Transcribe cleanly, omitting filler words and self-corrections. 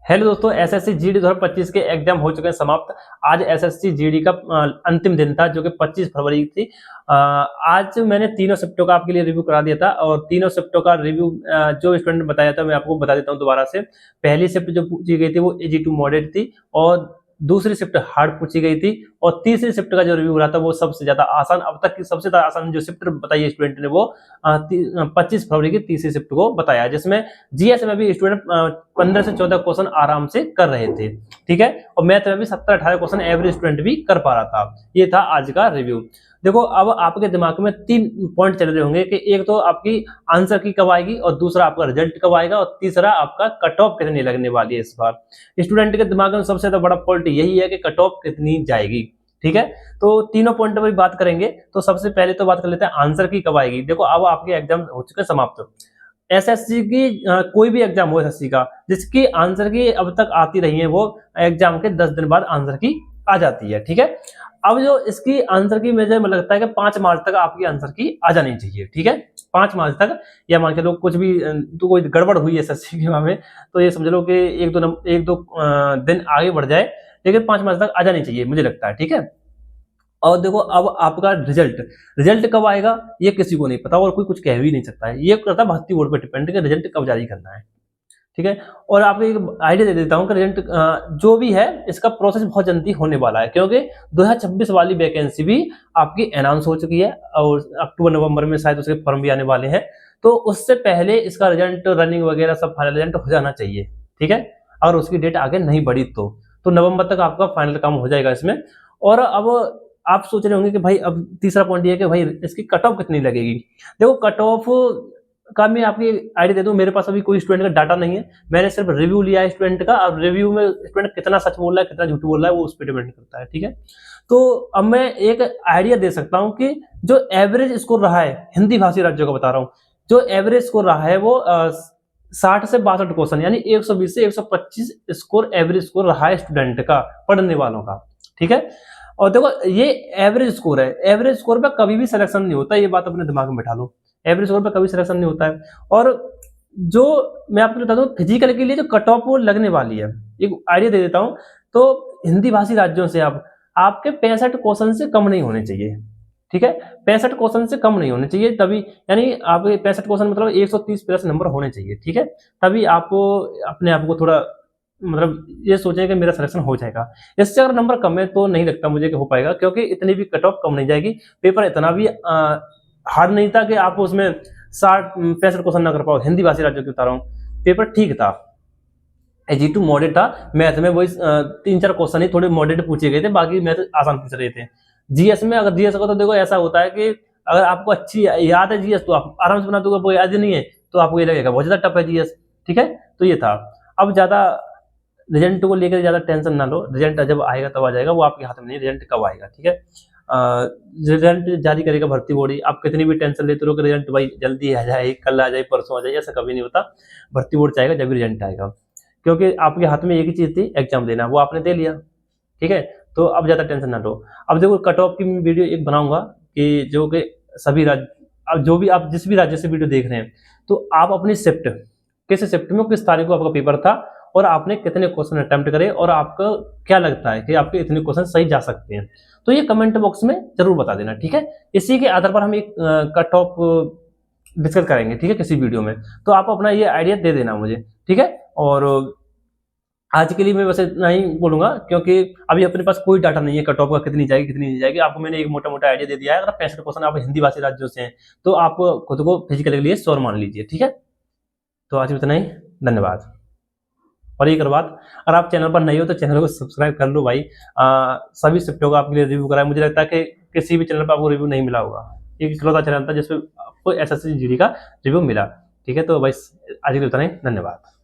Hello दोस्तों, SSC GD 2025 के exam हो चुके हैं समाप्त। आज एसएससी जीडी का अंतिम दिन था जो कि 25 फरवरी थी। आज मैंने तीनों शिफ्टों का आपके लिए रिव्यू करा दिया था और तीनों शिफ्टों का रिव्यू जो स्टूडेंट बताया था मैं आपको बता देता हूं दोबारा से। पहली शिफ्ट जो पूछी गई थी वो AG2 मॉडरेट थी और दूसरी शिफ्ट हार्ड पूछी गई थी और तीसरी शिफ्ट का जो रिव्यू रहा था वो सबसे ज्यादा आसान, अब तक की सबसे ज्यादा आसान जो शिफ्ट बताई स्टूडेंट ने वो 25 फरवरी की तीसरी शिफ्ट को बताया, जिसमें जीएस में भी स्टूडेंट 15 से 14 क्वेश्चन आराम से कर रहे थे। ठीक है, और मैथ में भी 17-18 क्वेश्चन एवरेज स्टूडेंट भी कर पा रहा था। ये था आज का रिव्यू। देखो, अब आपके दिमाग में 3 पॉइंट चल रहे होंगे कि एक तो आपकी आंसर की कब आएगी और दूसरा आपका रिजल्ट कब आएगा और तीसरा आपका कट ऑफ कितनी लगने वाली है। इस बार स्टूडेंट के दिमाग में सबसे बड़ा पॉइंट यही है कि कट ऑफ कितनी जाएगी। ठीक है, तो तीनों पॉइंट पर बात करेंगे। तो सबसे पहले तो बात कर लेते हैं आंसर की कब आएगी। देखो, अब आपके एग्जाम हो चुके हैं समाप्त। एसएससी की कोई भी एग्जाम हो एसएससी का जिसकी आंसर की अब तक आती रही है वो एग्जाम के 10 दिन बाद आंसर की आ जाती है। ठीक है, अब जो इसकी आंसर की मुझे लगता है कि 5 मार्च तक आपकी आंसर की आ जानी चाहिए। ठीक है, 5 मार्च तक, या मान के लोग कुछ भी तो कोई गड़बड़ हुई है एसएससी के में तो ये समझ लो कि एक दो दिन आगे बढ़ जाए, लेकिन 5 मार्च तक आ जानी चाहिए मुझे लगता है। ठीक है, और देखो अब आपका रिजल्ट कब आएगा ये किसी को नहीं पता और कोई कुछ कह भी नहीं सकता है। ये करता है भर्ती बोर्ड पे डिपेंड कि रिजल्ट कब जारी करना है। ठीक है, और आपको एक आइडिया दे देता हूं कि रिजल्ट जो भी है इसका प्रोसेस बहुत जल्दी होने वाला है, क्योंकि 2026 वाली वैकेंसी भी आपकी अनाउंस हो चुकी है और अक्टूबर नवंबर में शायद उसके फॉर्म भी आने वाले हैं। तो उससे पहले इसका रिजल्ट, रनिंग वगैरह सब फाइनल रिजल्ट हो जाना चाहिए। ठीक है, अगर उसकी डेट आगे नहीं बढ़ी तो नवंबर तक आपका फाइनल काम हो जाएगा इसमें। और अब आप सोच रहे होंगे कि भाई अब तीसरा पॉइंट ये है कि भाई इसकी कट ऑफ कितनी लगेगी। देखो, कट ऑफ का मैं आपकी आइडिया दे दूं, मेरे पास अभी कोई स्टूडेंट का डाटा नहीं है, मैंने सिर्फ रिव्यू लिया है स्टूडेंट का। अब रिव्यू में स्टूडेंट कितना सच बोल रहा है कितना झूठ बोल रहा है वो उस पर डिपेंड करता है। ठीक है, तो अब मैं एक आइडिया दे सकता हूं कि जो एवरेज स्कोर रहा है, हिंदी भाषी राज्यों का बता रहा हूं, जो एवरेज स्कोर रहा है वो 60 से 62 क्वेश्चन यानी 120 से 125 स्कोर एवरेज स्कोर रहा है स्टूडेंट का, पढ़ने वालों का। ठीक है, और देखो ये एवरेज स्कोर है, एवरेज स्कोर पे कभी भी सिलेक्शन नहीं होता, ये बात अपने दिमाग में बैठा लो। एवरेज स्कोर पे कभी सिलेक्शन नहीं होता है। और जो मैं आपको बता दूं फिजिकल के लिए जो कट ऑफ वो लगने वाली है, एक आइडिया दे देता हूं। तो हिंदी भाषी राज्यों से आपके 65 क्वेश्चन से कम नहीं होने चाहिए। ठीक है, 65 क्वेश्चन से कम नहीं होने चाहिए, तभी यानी आपके 65 क्वेश्चन मतलब 130 प्लस नंबर होने चाहिए। ठीक है, तभी आपको अपने आप को थोड़ा मतलब ये सोचें कि मेरा सिलेक्शन हो जाएगा। इससे अगर नंबर कम है तो नहीं लगता मुझे कि हो पाएगा, क्योंकि इतनी भी कट ऑफ कम नहीं जाएगी। पेपर इतना भी हार्ड नहीं था कि आप उसमें 65 क्वेश्चन ना कर पाओ। हिंदी भाषी राज्यों की बता रहा हूँ, पेपर ठीक था, AG2 मॉडरेट था। मैथ में वही 3-4 क्वेश्चन ही थोड़े मॉडरेट पूछे गए थे, बाकी मैथ आसान पूछ रहे थे। जीएस में, अगर जीएस का तो देखो ऐसा होता है कि अगर आपको अच्छी याद है जीएस तो आप आराम से बना दोगे, वो याद ही नहीं है तो आपको ये लगेगा बहुत ज्यादा टफ है जीएस। ठीक है, तो ये था। अब ज्यादा रिजल्ट को लेकर ज्यादा टेंशन ना लो, रिजल्ट जब आएगा तब आ जाएगा, वो आपके हाथ में नहीं, रिजल्ट कब आएगा। ठीक है, रिजल्ट जारी करेगा भर्ती बोर्ड ही। आप कितनी भी टेंशन लेते रहो कि रिजल्ट भाई जल्दी आ जाए, कल आ जाए, परसों आ जाए, ऐसा कभी नहीं होता। भर्ती बोर्ड चाहेगा जब भी रिजल्ट आएगा, क्योंकि आपके हाथ में एक ही चीज थी, एग्जाम देना, वो आपने दे लिया। ठीक है, तो अब ज्यादा टेंशन ना लो। अब देखो, कट ऑफ की वीडियो एक बनाऊंगा कि जो कि सभी राज्य, अब जो भी आप जिस भी राज्य से वीडियो देख रहे हैं तो आप अपनी शिफ्ट, किस शिफ्ट में किस तारीख को आपका पेपर था और आपने कितने क्वेश्चन अटेम्प्ट करे और आपको क्या लगता है कि आपके इतने क्वेश्चन सही जा सकते हैं, तो ये कमेंट बॉक्स में जरूर बता देना। ठीक है, इसी के आधार पर हम एक कट ऑफ डिस्कस करेंगे। ठीक है, किसी वीडियो में, तो आप अपना ये आइडिया दे देना मुझे। ठीक है, और आज के लिए मैं वैसे इतना ही बोलूंगा, क्योंकि अभी अपने पास कोई डाटा नहीं है कट ऑफ का कितनी जाएगी कितनी नहीं जाएगी। आपको मैंने एक मोटा मोटा आइडिया दे दिया है। अगर 65 क्वेश्चन आप हिंदी भाषी राज्यों से हैं तो आप खुद को फिजिकल के लिए श्योर मान लीजिए। ठीक है, तो आज इतना ही, धन्यवाद। और एक बात, अगर आप चैनल पर नए हो तो चैनल को सब्सक्राइब कर लो भाई। सभी शिफ्टों का आपके लिए रिव्यू कराया, मुझे लगता है कि किसी भी चैनल पर आपको रिव्यू नहीं मिला होगा, एक इकलौता चैनल था जिसपे आपको एसएससी जीडी का रिव्यू मिला। ठीक है, तो भाई आज के लिए इतना ही, धन्यवाद।